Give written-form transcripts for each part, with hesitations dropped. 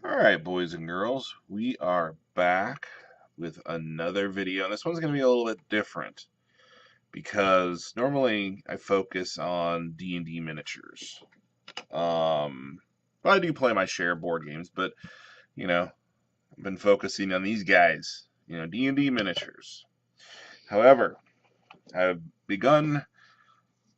Alright, boys and girls, we are back with another video. This one's going to be a little bit different because normally I focus on D&D miniatures. Well, I do play my share of board games, but, I've been focusing on these guys, D&D miniatures. However, I've begun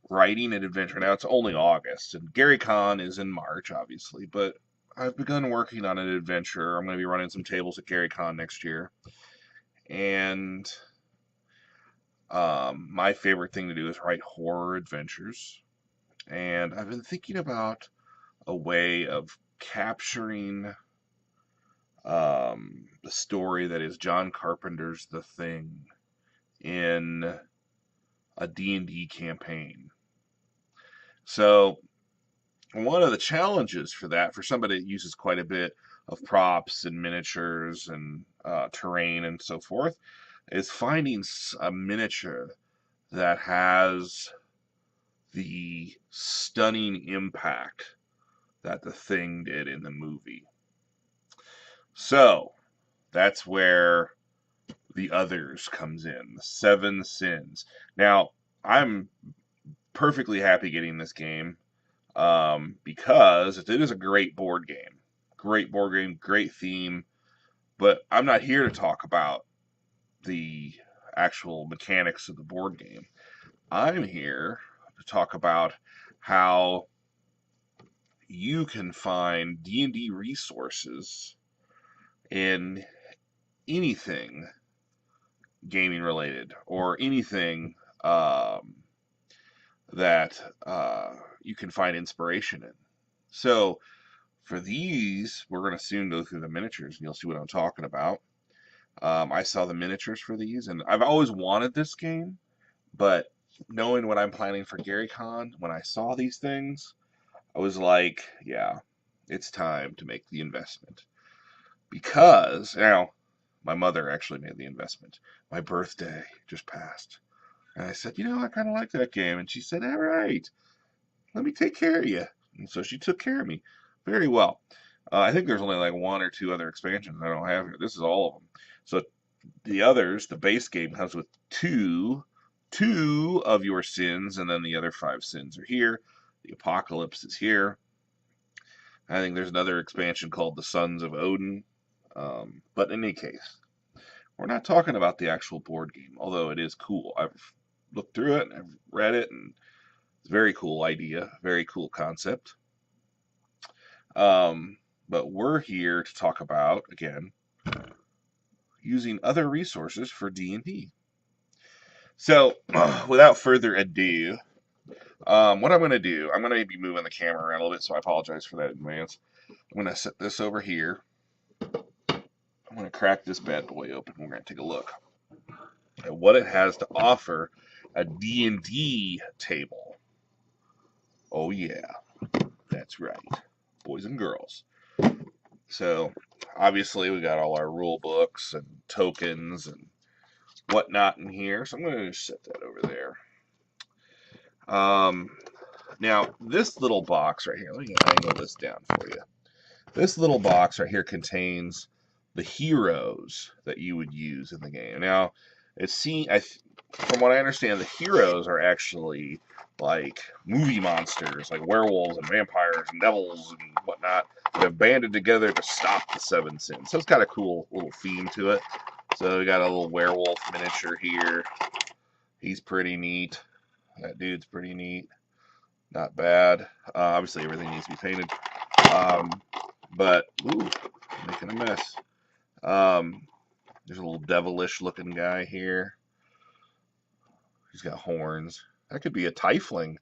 writing an adventure. Now, it's only August, and Gary Con is in March, obviously, but I've begun working on an adventure. I'm going to be running some tables at Gary Con next year. And my favorite thing to do is write horror adventures. And I've been thinking about a way of capturing the story that is John Carpenter's The Thing in a D&D campaign. So one of the challenges for that, for somebody that uses quite a bit of props and miniatures and terrain and so forth, is finding a miniature that has the stunning impact that The Thing did in the movie. So that's where The Others comes in, the Seven Sins. Now, I'm perfectly happy getting this game. Because it is a great board game. Great theme, but I'm not here to talk about the actual mechanics of the board game. I'm here to talk about how you can find D&D resources in anything gaming related, or anything that you can find inspiration in. So for these, we're going to soon go through the miniatures, and you'll see what I'm talking about. I saw the miniatures for these, and I've always wanted this game, but knowing what I'm planning for Gary Con, when I saw these things, I was like, yeah, it's time to make the investment. Because, now, my mother actually made the investment. My birthday just passed. And I said, I kind of like that game. And she said, all right, let me take care of you. And so she took care of me very well. I think there's only like one or two other expansions I don't have here. This is all of them. So The Others, the base game, comes with two of your sins, and then the other 5 sins are here. The Apocalypse is here. I think there's another expansion called The Sons of Odin. But in any case, we're not talking about the actual board game, although it is cool. I've looked through it, and I've read it, and it's a very cool idea, very cool concept. But we're here to talk about, again, using other resources for D&D. So, without further ado, what I'm going to do, I'm going to be moving the camera around a little bit, so I apologize for that in advance. I'm going to set this over here. I'm going to crack this bad boy open. We're going to take a look at what it has to offer a D&D table. Oh yeah, that's right, boys and girls. So obviously we got all our rule books and tokens and whatnot in here. So I'm going to just set that over there. Now this little box right here, let me angle this down for you. This little box right here contains the heroes that you would use in the game. Now, from what I understand, the heroes are actually like movie monsters, like werewolves and vampires and devils and whatnot, that have banded together to stop the 7 sins. So it's got a cool little theme to it. So we got a little werewolf miniature here. He's pretty neat. That dude's pretty neat. Not bad. Obviously, everything needs to be painted. But, ooh, making a mess. There's a little devilish looking guy here. He's got horns. That could be a tiefling.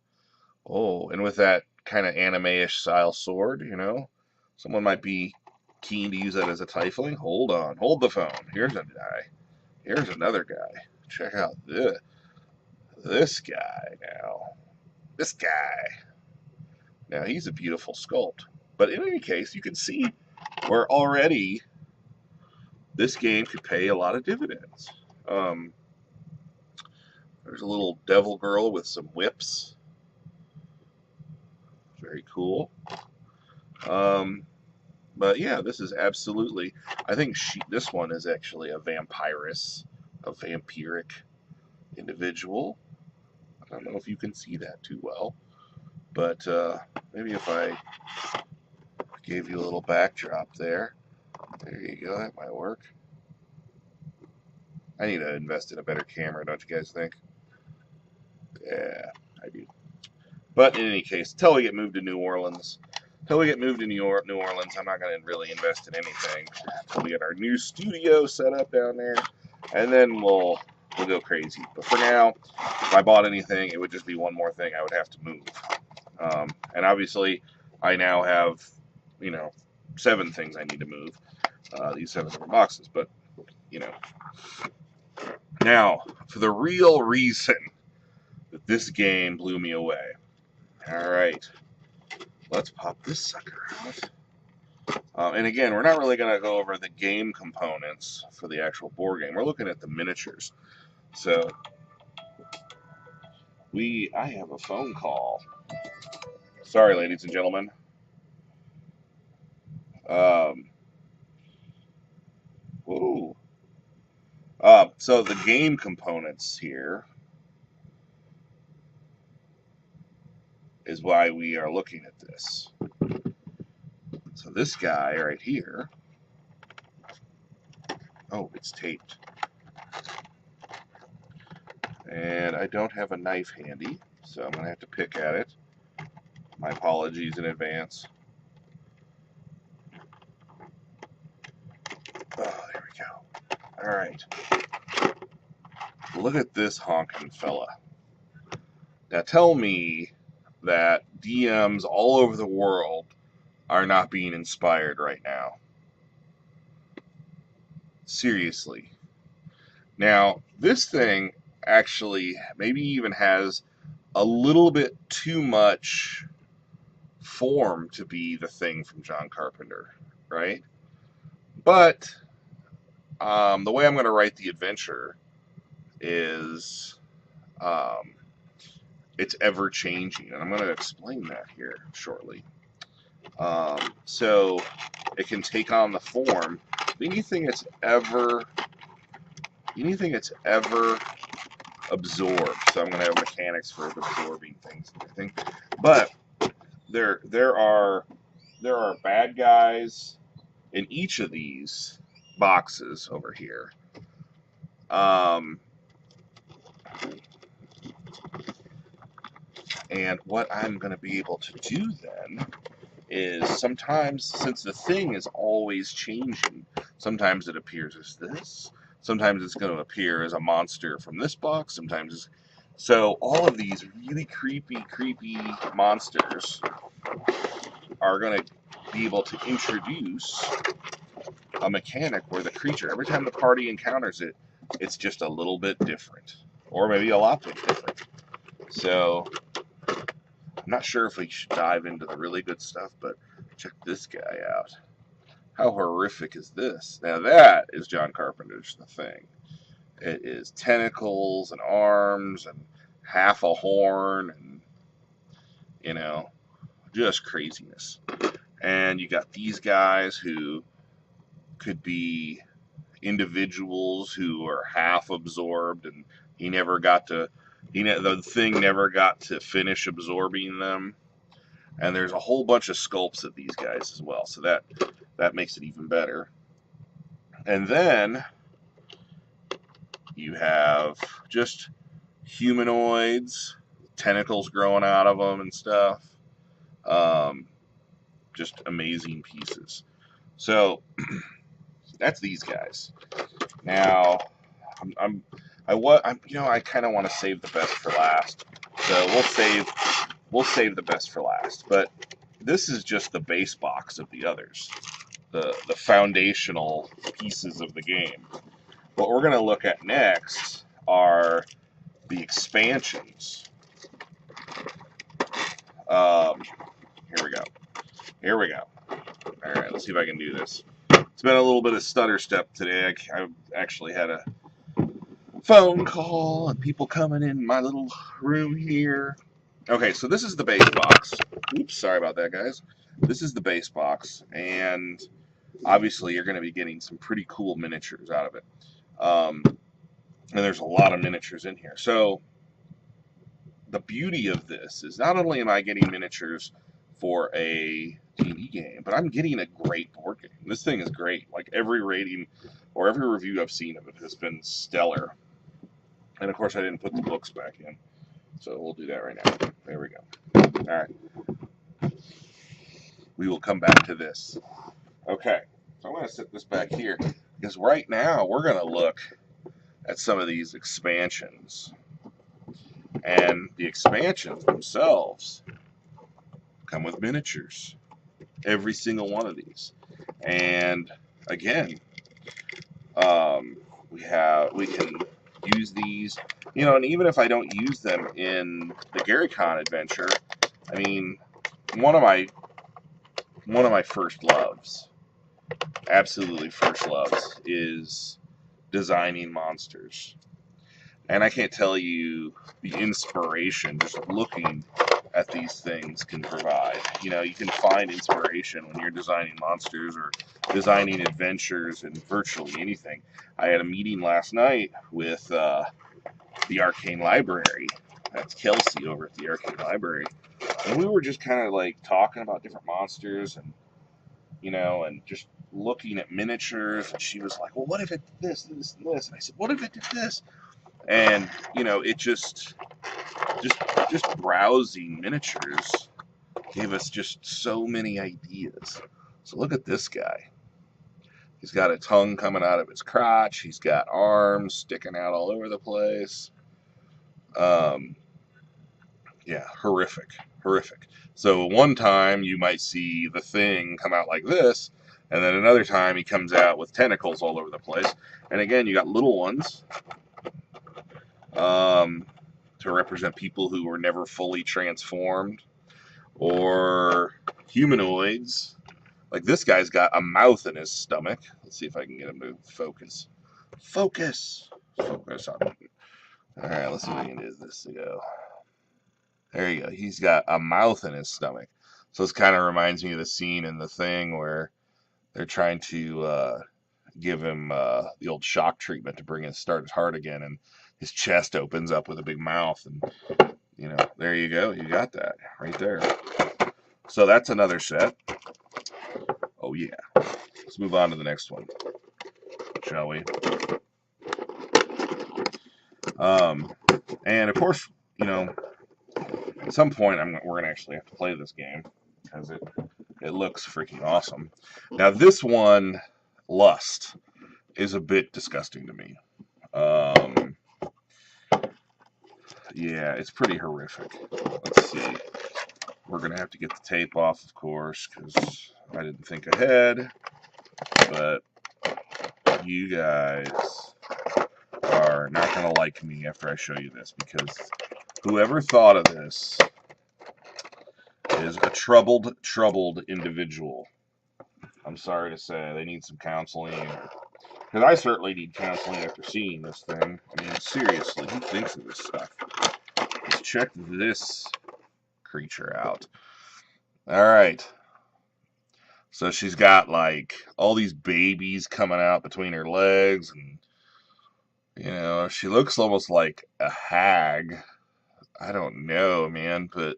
Oh, and with that kind of anime-ish style sword, someone might be keen to use that as a tiefling. Hold on. Hold the phone. Here's a guy. Here's another guy. Check out this guy now. This guy. Now, he's a beautiful sculpt. But in any case, you can see where already this game could pay a lot of dividends. There's a little devil girl with some whips. Very cool. But yeah, this is absolutely, I think this one is actually a vampirus, a vampiric individual. I don't know if you can see that too well, but maybe if I gave you a little backdrop there. There you go, that might work. I need to invest in a better camera, don't you guys think? Yeah, I do. But in any case, until we get moved to New Orleans, I'm not going to really invest in anything until we get our new studio set up down there, and then we'll go crazy. But for now, if I bought anything, it would just be one more thing I would have to move. And obviously, I now have, 7 things I need to move. These 7 different boxes, but, Now, for the real reason that this game blew me away. Alright, let's pop this sucker out. And again, we're not really going to go over the game components for the actual board game. We're looking at the miniatures. So, I have a phone call. Sorry, ladies and gentlemen. Whoa. So the game components here is why we are looking at this. So this guy right here, oh, it's taped. And I don't have a knife handy, so I'm going to have to pick at it. My apologies in advance. Oh, there we go. All right. Look at this honking fella. Now tell me that DMs all over the world are not being inspired right now. Seriously. Now, this thing actually maybe even has a little bit too much form to be the thing from John Carpenter, right? But the way I'm going to write the adventure is it's ever changing, and I'm going to explain that here shortly. So it can take on the form of anything it's ever absorbed. So I'm going to have mechanics for absorbing things and everything. But there are bad guys in each of these boxes over here. And what I'm going to be able to do then is sometimes, since the thing is always changing, sometimes it appears as this, sometimes it's going to appear as a monster from this box, sometimes so all of these really creepy monsters are going to be able to introduce a mechanic where the creature, every time the party encounters it, it's just a little bit different, or maybe a lot bit different. So I'm not sure if we should dive into the really good stuff, but check this guy out. How horrific is this? Now that is John Carpenter's The Thing. It is tentacles and arms and half a horn and, just craziness. And you got these guys who could be individuals who are half absorbed, and the thing never got to finish absorbing them. And there's a whole bunch of sculpts of these guys as well, so that makes it even better. And then you have just humanoids, tentacles growing out of them and stuff. Just amazing pieces. So that's these guys. Now, I kind of want to save the best for last. So we'll save the best for last. But this is just the base box of the others, the foundational pieces of the game. What we're going to look at next are the expansions. Here we go. All right, let's see if I can do this. It's been a little bit of stutter step today. I actually had a phone call and people coming in my little room here. Okay, so this is the base box. Oops, sorry about that, guys. this is the base box, and obviously you're going to be getting some pretty cool miniatures out of it. And there's a lot of miniatures in here. So the beauty of this is not only am I getting miniatures for a D&D game, but I'm getting a great board game. This thing is great. Like, every rating or every review I've seen of it has been stellar. And of course I didn't put the books back in, so we'll do that right now. There we go. All right. We will come back to this. Okay, so I'm going to set this back here, because right now we're going to look at some of these expansions. And the expansions themselves come with miniatures. Every single one of these. And again, we can use these, and even if I don't use them in the GaryCon adventure, I mean, one of my first loves, absolutely first loves, is designing monsters. And I can't tell you the inspiration just looking at these things can provide. You can find inspiration when you're designing monsters or designing adventures and virtually anything. I had a meeting last night with the Arcane Library. That's Kelsey over at the Arcane Library. And we were just kind of like talking about different monsters and, and just looking at miniatures. And she was like, well, what if it did this, this, and this? And I said, what if it did this? And, it just browsing miniatures gave us just so many ideas. So look at this guy. He's got a tongue coming out of his crotch. He's got arms sticking out all over the place. Yeah, horrific. So one time you might see the Thing come out like this, and then another time he comes out with tentacles all over the place. And again, you got little ones to represent people who were never fully transformed, or humanoids. Like this guy's got a mouth in his stomach. Let's see if I can get him to focus. Focus on it. All right, let's see if I can do this to go. There you go. He's got a mouth in his stomach. So this kind of reminds me of the scene in The Thing where they're trying to give him the old shock treatment to start his heart again, and his chest opens up with a big mouth, and there you go. You got that right there. So that's another set. Oh yeah. Let's move on to the next one, shall we? And of course, at some point we're gonna actually have to play this game because it looks freaking awesome. Now this one, Lust, is a bit disgusting to me. Yeah, it's pretty horrific. Let's see. We're going to have to get the tape off, of course, because I didn't think ahead. But you guys are not going to like me after I show you this, because whoever thought of this is a troubled individual. I'm sorry to say, they need some counseling. Because I certainly need counseling after seeing this thing. I mean, seriously, who thinks of this stuff? Let's check this creature out. Alright. So she's got, like, all these babies coming out between her legs. And, she looks almost like a hag. I don't know, man, but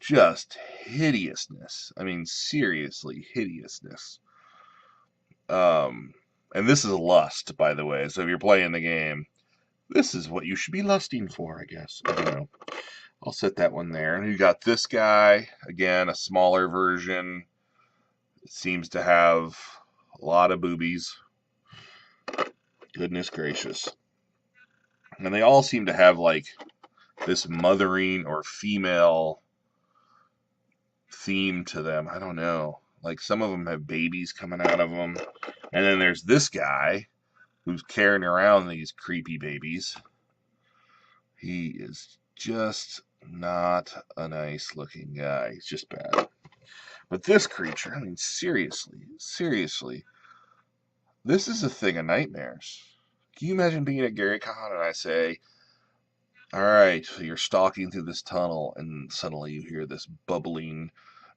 just hideousness. I mean, seriously, hideousness. And this is Lust, by the way. So if you're playing the game, this is what you should be lusting for, I guess. I don't know. I'll set that one there. And you got this guy, again, a smaller version. It seems to have a lot of boobies. Goodness gracious. And they all seem to have, like, this mothering or female theme to them. I don't know. Like, some of them have babies coming out of them. And then there's this guy who's carrying around these creepy babies. He is just not a nice looking guy. He's just bad. But this creature, I mean, seriously, this is a thing of nightmares. Can you imagine being at GaryCon and I say, all right, so you're stalking through this tunnel and suddenly you hear this bubbling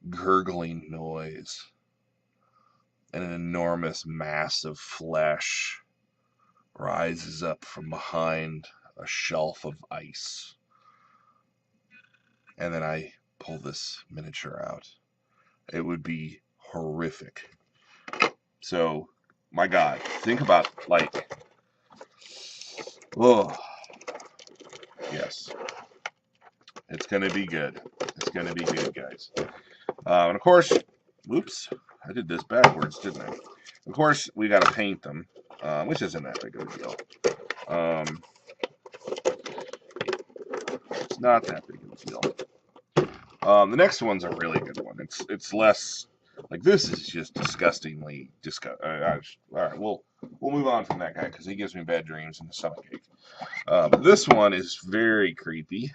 gurgling noise, and an enormous mass of flesh rises up from behind a shelf of ice. And then I pull this miniature out. It would be horrific. So, my God, think about, like, oh, yes. It's going to be good. It's going to be good, guys. And of course, whoops, I did this backwards, didn't I? Of course, we got to paint them, which isn't that big of a deal. It's not that big of a deal. The next one's a really good one. It's less, like, this is just disgustingly all right, we'll move on from that guy because he gives me bad dreams and a stomachache. But this one is very creepy.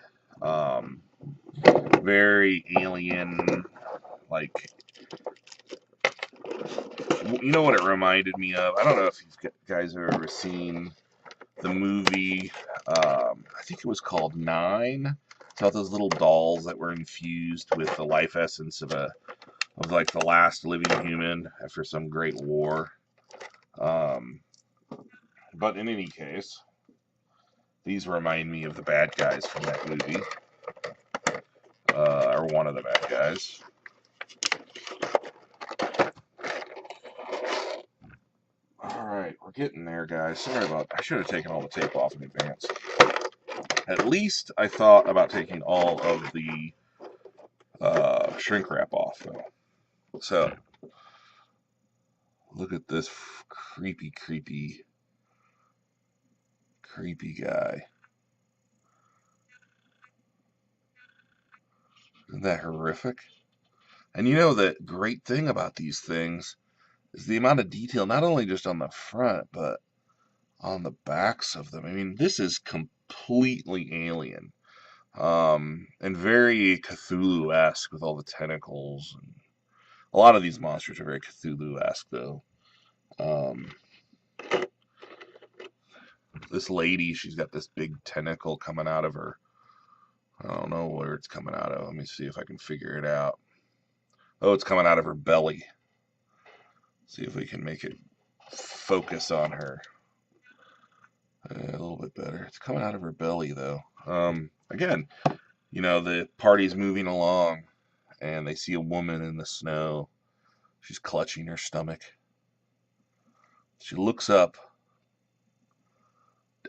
Very alien, like, you know what it reminded me of? I don't know if you guys have ever seen the movie, I think it was called Nine. It's about those little dolls that were infused with the life essence of like the last living human after some great war. But in any case, these remind me of the bad guys from that movie. Or one of the bad guys. Alright, we're getting there, guys. Sorry about... I should have taken all the tape off in advance. At least I thought about taking all of the shrink wrap off, though. So, look at this creepy guy. Isn't that horrific? And you know, the great thing about these things is the amount of detail, not only just on the front, but on the backs of them. I mean, this is completely alien. And very Cthulhu-esque with all the tentacles. And a lot of these monsters are very Cthulhu-esque, though. This lady, she's got this big tentacle coming out of her. I don't know where it's coming out of. Let me see if I can figure it out. Oh, it's coming out of her belly. See if we can make it focus on her. A little bit better. It's coming out of her belly, though. Again, you know, the party's moving along, and they see a woman in the snow. She's clutching her stomach. She looks up,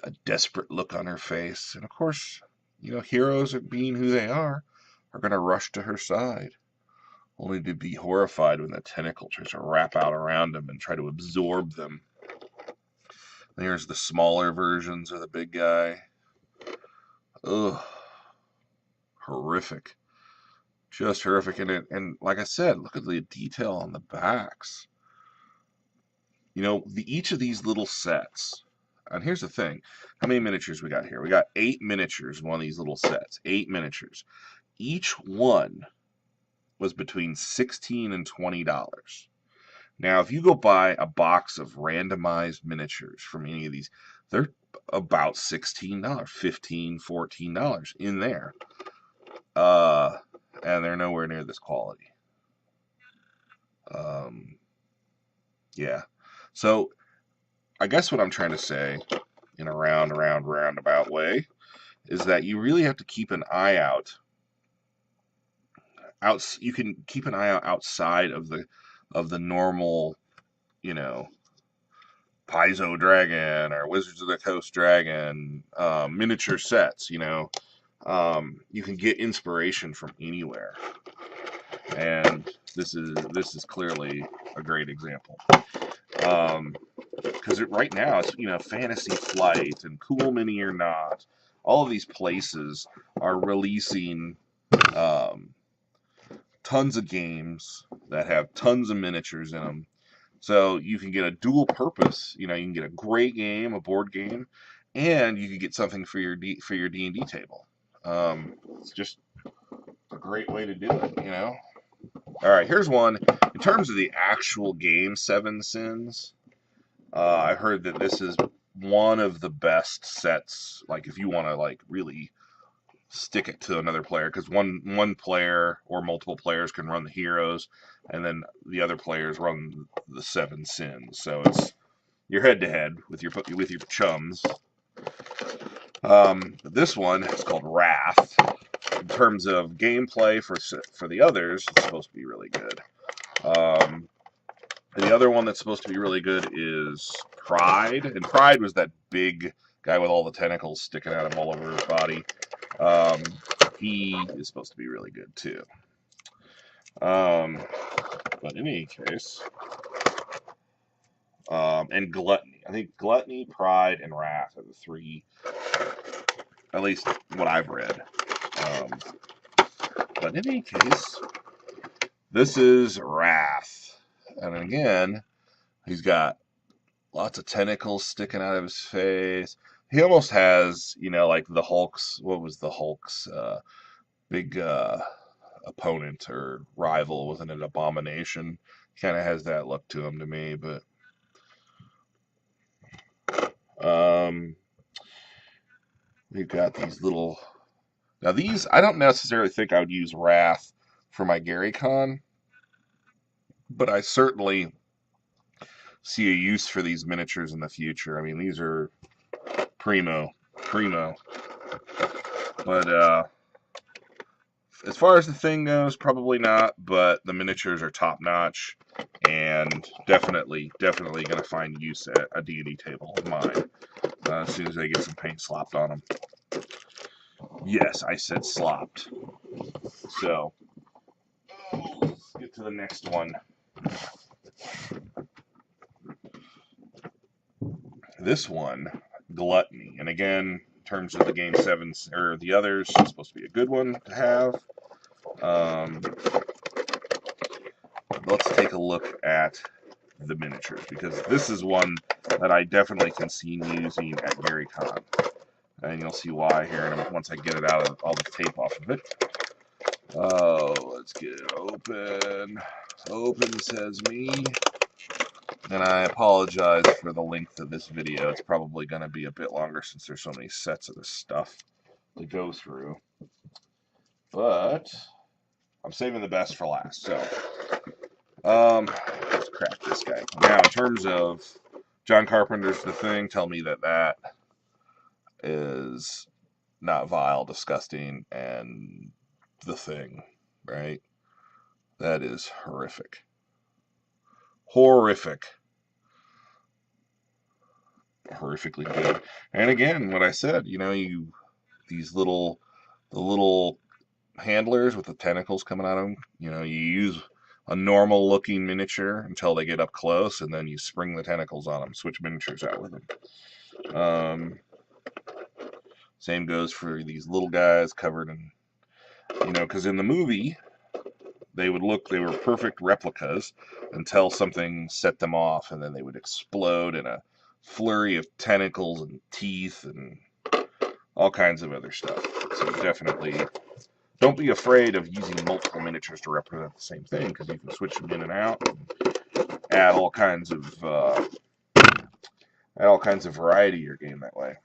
a desperate look on her face, and of course, you know, heroes, being who they are going to rush to her side, only to be horrified when the tentacle tries to wrap out around them and try to absorb them. There's the smaller versions of the big guy. Ugh. Horrific. Just horrific. And like I said, look at the detail on the backs. You know, each of these little sets. And here's the thing. How many miniatures we got here? We got 8 miniatures in one of these little sets. 8 miniatures. Each one was between $16 and $20. Now, if you go buy a box of randomized miniatures from any of these, they're about $16, $15, $14 in there. And they're nowhere near this quality. Yeah. So, I guess what I'm trying to say in a roundabout way is that you really have to keep an eye out. You can keep an eye out outside of the normal, you know, Paizo Dragon or Wizards of the Coast Dragon miniature sets. You know, you can get inspiration from anywhere, and this is clearly a great example. Because right now it's, you know, Fantasy Flight and Cool Mini or Not. All of these places are releasing tons of games that have tons of miniatures in them. So you can get a dual purpose. You know, you can get a great game, a board game, and you can get something for your D&D table. It's just a great way to do it, you know. All right, here's one. In terms of the actual game, Seven Sins, I heard that this is one of the best sets. Like, if you want to, like, really stick it to another player, because one player or multiple players can run the heroes, and then the other players run the 7 sins. So it's you're head to head with your chums. This one is called Wrath. In terms of gameplay for the others, it's supposed to be really good. The other one that's supposed to be really good is Pride, and Pride was that big guy with all the tentacles sticking out of him all over his body. He is supposed to be really good too. But in any case, and Gluttony. I think Gluttony, Pride, and Wrath are the 3, at least what I've read. But in any case, this is Wrath. And again, he's got lots of tentacles sticking out of his face. He almost has, like the Hulk's, what was the Hulk's big opponent or rival? Wasn't it Abomination? Kind of has that look to him to me, but we've got these little... Now these, I don't necessarily think I would use Wrath for my Gary Con, but I certainly see a use for these miniatures in the future. I mean, these are primo. But as far as the thing goes, probably not, but the miniatures are top notch, and definitely going to find use at a D&D table of mine as soon as I get some paint slopped on them. Yes, I said slopped. So, let's get to the next one. This one, Gluttony. And again, in terms of the game 7, or the others, it's supposed to be a good one to have. Let's take a look at the miniatures, because this is one that I definitely can see using at GaryCon. And you'll see why here once I get it out of all the tape off of it. Oh, let's get it open. Open, says me. And I apologize for the length of this video. It's probably going to be a bit longer since there's so many sets of this stuff to go through. But I'm saving the best for last. So, let's crack this guy. Now, in terms of John Carpenter's The Thing, tell me that is not vile, disgusting, and The Thing, right? That is horrific. Horrifically good. And again, what I said, these the little handlers with the tentacles coming out of them, you use a normal looking miniature until they get up close, and then you spring the tentacles on them, switch miniatures out with them. Same goes for these little guys covered in, because in the movie, they were perfect replicas until something set them off, and then they would explode in a flurry of tentacles and teeth and all kinds of other stuff. So definitely don't be afraid of using multiple miniatures to represent the same thing, because you can switch them in and out and add all kinds of variety to your game that way.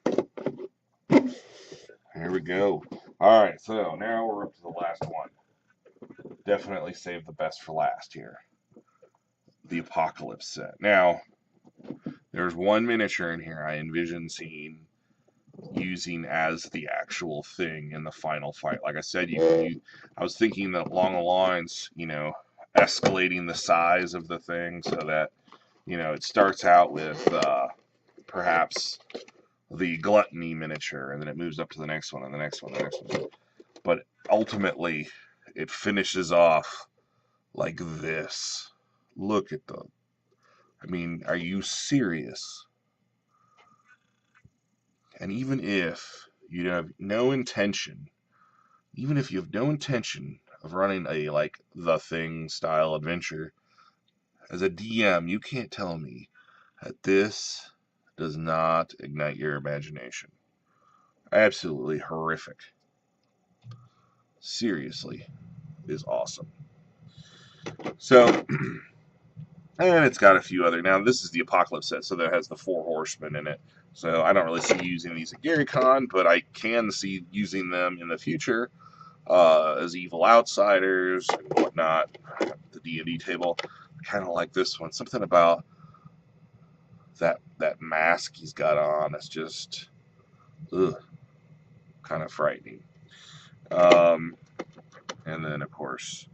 Here we go. Alright, so now we're up to the last one. Definitely save the best for last here. The Apocalypse set. Now, there's one miniature in here I envision using as the actual thing in the final fight. Like I said, I was thinking that along the lines, escalating the size of the thing so that, it starts out with perhaps the Gluttony miniature, and then it moves up to the next one, and the next one, the next one. But ultimately, it finishes off like this. Look at are you serious? And even if you have no intention, of running a, The Thing style adventure, as a DM, you can't tell me that this does not ignite your imagination. Absolutely horrific. Seriously, is awesome. So, And it's got a few other. Now, this is the Apocalypse set, so that has the 4 horsemen in it. So I don't really see using these at GaryCon, but I can see using them in the future as evil outsiders and whatnot. The D&D table, kind of like this one. Something about that mask he's got on that's just kind of frightening. And then, of course,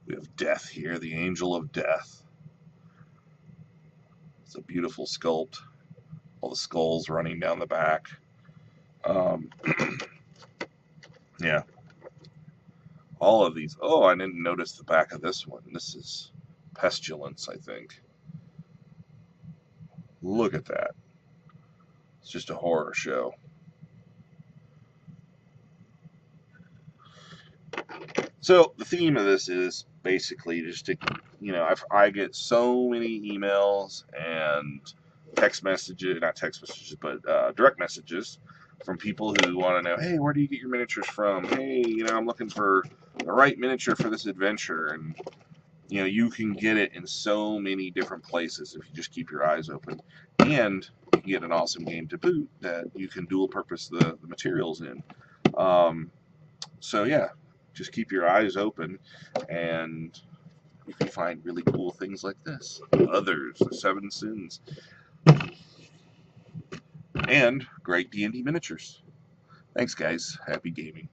we have Death here, the Angel of Death. It's a beautiful sculpt. All the skulls running down the back. Yeah. All of these. Oh, I didn't notice the back of this one. This is Pestilence, I think. Look at that. It's just a horror show. So the theme of this is basically just to, I get so many emails and text messages, not text messages, but direct messages from people who want to know, hey, where do you get your miniatures from? Hey, I'm looking for the right miniature for this adventure. And, you can get it in so many different places if you just keep your eyes open. And you can get an awesome game to boot that you can dual purpose the materials in. So, yeah, just keep your eyes open, and you can find really cool things like this. Others, the 7 Sins, and great D&D miniatures. Thanks, guys. Happy gaming.